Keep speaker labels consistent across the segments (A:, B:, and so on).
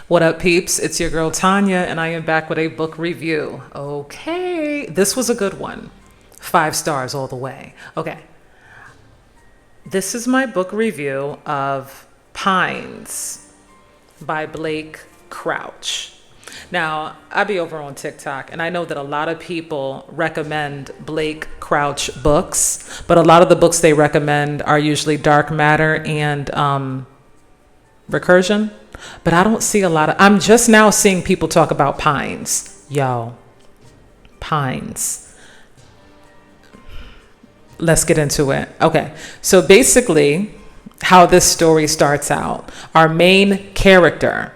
A: What up, peeps? It's your girl Tanya, and I am back with a book review. Okay, this was a good one. 5 stars all the way. Okay, this is my book review of Pines by Blake Crouch. Now, I be over on TikTok, and I know that a lot of people recommend Blake Crouch books, but a lot of the books they recommend are usually dark matter and recursion. But I don't see a lot of, I'm just now seeing people talk about Pines. Yo, Pines. Let's get into it. Okay, so basically how this story starts out, our main character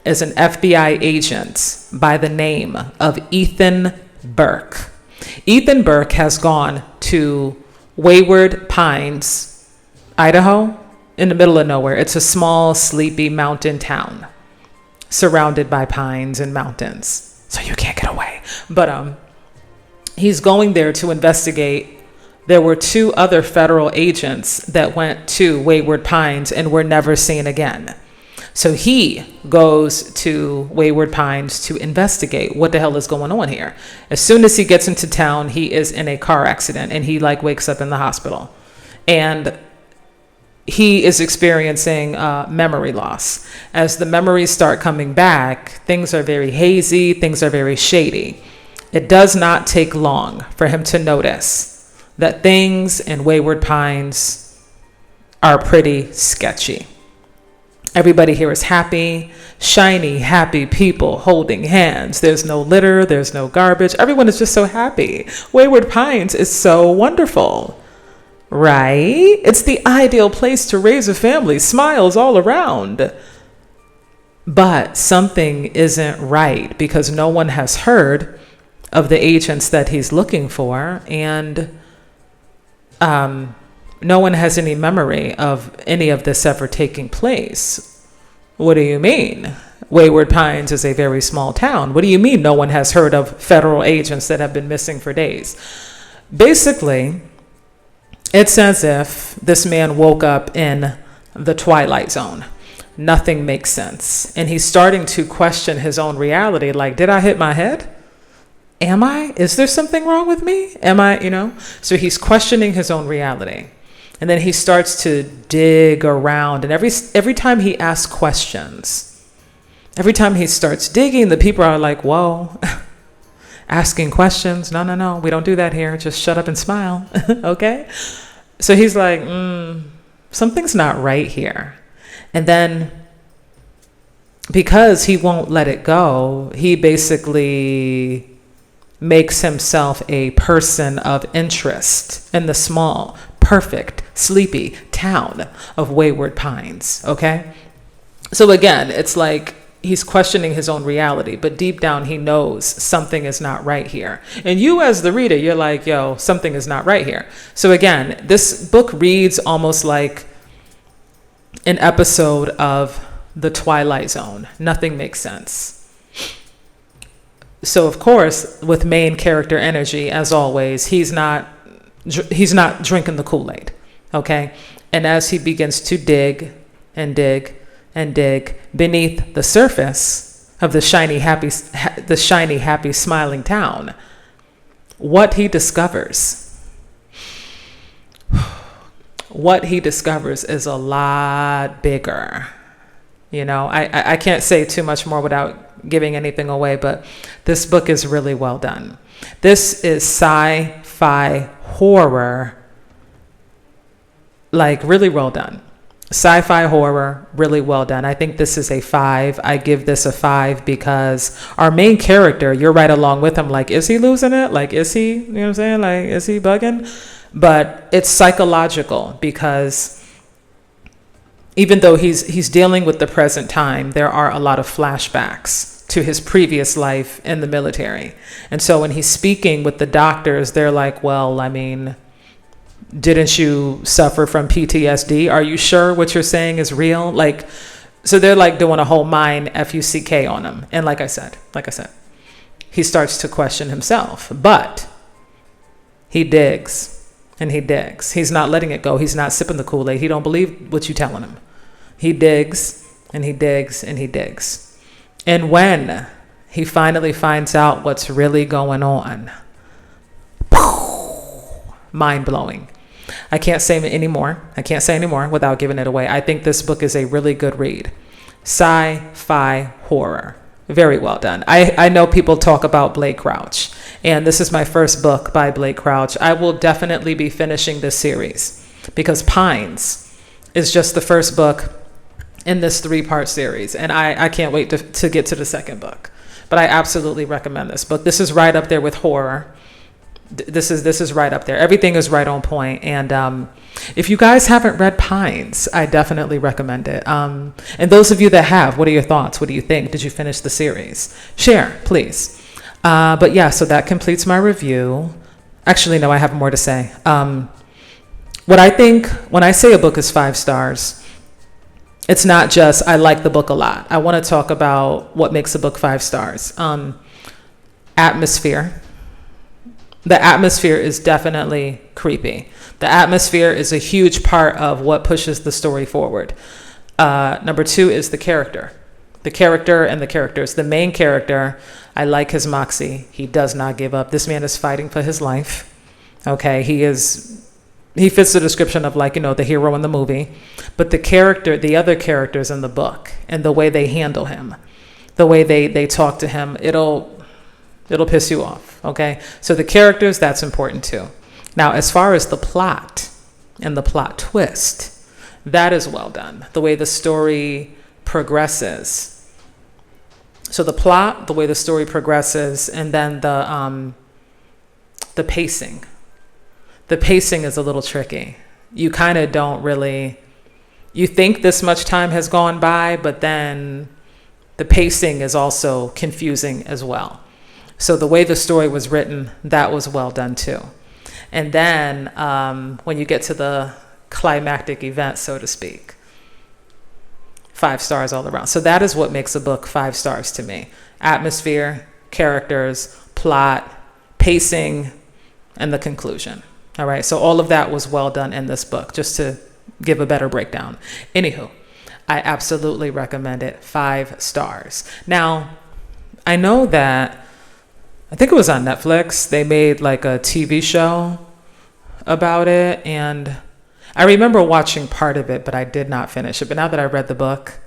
A: is an FBI agent by the name of Ethan Burke. Ethan Burke has gone to Wayward Pines, Idaho, in the middle of nowhere. It's a small, sleepy mountain town surrounded by pines and mountains, so you can't get away. But he's going there to investigate. There were 2 other federal agents that went to Wayward Pines and were never seen again. So he goes to Wayward Pines to investigate what the hell is going on here. As soon as he gets into town, he is in a car accident and he wakes up in the hospital. And he is experiencing memory loss. As the memories start coming back, things are very hazy, things are very shady. It does not take long for him to notice that things in Wayward Pines are pretty sketchy. Everybody here is happy, shiny, happy people holding hands. There's no litter, there's no garbage. Everyone is just so happy. Wayward Pines is so wonderful. Right? It's the ideal place to raise a family. Smiles all around. But something isn't right because no one has heard of the agents that he's looking for, and no one has any memory of any of this ever taking place. What do you mean? Wayward Pines is a very small town. What do you mean no one has heard of federal agents that have been missing for days? Basically, it's as if this man woke up in the Twilight Zone. Nothing makes sense. And he's starting to question his own reality. Like, did I hit my head? Am I? Is there something wrong with me? Am I, So he's questioning his own reality. And then he starts to dig around. And every time he asks questions, every time he starts digging, the people are like, whoa, asking questions. No, we don't do that here. Just shut up and smile. Okay? So he's like, something's not right here. And then because he won't let it go, he basically makes himself a person of interest in the small, perfect, sleepy town of Wayward Pines. Okay? So again, it's like he's questioning his own reality, but deep down he knows something is not right here. And you as the reader, you're like, yo, something is not right here. So again, this book reads almost like an episode of The Twilight Zone. Nothing makes sense. So of course, with main character energy, as always, he's not drinking the Kool-Aid. Okay? And as he begins to dig and dig and dig beneath the surface of the shiny, happy, smiling town, what he discovers is a lot bigger. I can't say too much more without giving anything away, but this book is really well done. This is sci-fi horror, really well done. Sci-fi horror, really well done. I think this is a 5. I give this a 5 because our main character, you're right along with him. Like, is he losing it? Like, is he, you know what I'm saying? Like, is he bugging? But it's psychological because even though he's dealing with the present time, there are a lot of flashbacks to his previous life in the military. And so when he's speaking with the doctors, they're like, well, I mean, didn't you suffer from PTSD? Are you sure what you're saying is real? So they're doing a whole mind FUCK on him. And like I said, he starts to question himself, but he digs and he digs. He's not letting it go. He's not sipping the Kool-Aid. He don't believe what you telling him. He digs and he digs and he digs. And when he finally finds out what's really going on, mind blowing. I can't say any more. I can't say any more without giving it away. I think this book is a really good read. Sci-fi horror. Very well done. I know people talk about Blake Crouch, and this is my first book by Blake Crouch. I will definitely be finishing this series because Pines is just the first book in this 3-part series, and I can't wait to get to the second book. But I absolutely recommend this book. This is right up there with horror. This is right up there. Everything is right on point. And if you guys haven't read Pines, I definitely recommend it. And those of you that have, what are your thoughts? What do you think? Did you finish the series? Share, please. But yeah, so that completes my review. Actually, no, I have more to say. What I think when I say a book is 5 stars, it's not just I like the book a lot. I want to talk about what makes a book 5 stars. Atmosphere. The atmosphere is definitely creepy. The atmosphere is a huge part of what pushes the story forward. Number 2 is the character. The character and the characters. The main character, I like his moxie. He does not give up. This man is fighting for his life. Okay, he fits the description of, like, the hero in the movie. But the other characters in the book and the way they handle him, the way they talk to him, it'll piss you off, okay? So the characters, that's important too. Now, as far as the plot and the plot twist, that is well done. The way the story progresses. So the plot, the way the story progresses, and then the pacing. The pacing is a little tricky. You kind of don't really, you think this much time has gone by, but then the pacing is also confusing as well. So the way the story was written, that was well done too. And then when you get to the climactic event, so to speak, 5 stars all around. So that is what makes a book 5 stars to me. Atmosphere, characters, plot, pacing, and the conclusion. All right, so all of that was well done in this book, just to give a better breakdown. Anywho, I absolutely recommend it. 5 stars. Now, I know that I think it was on Netflix. They made like a TV show about it. And I remember watching part of it, but I did not finish it. But now that I read the book,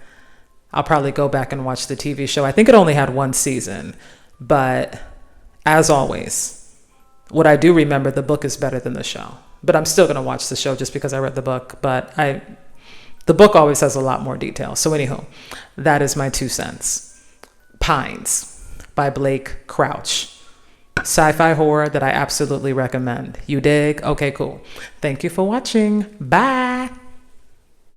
A: I'll probably go back and watch the TV show. I think it only had 1 season. But as always, what I do remember, the book is better than the show. But I'm still going to watch the show just because I read the book. But the book always has a lot more detail. So anywho, that is my 2 cents. Pines by Blake Crouch. Sci-fi horror that I absolutely recommend. You dig? Okay, cool. Thank you for watching. Bye.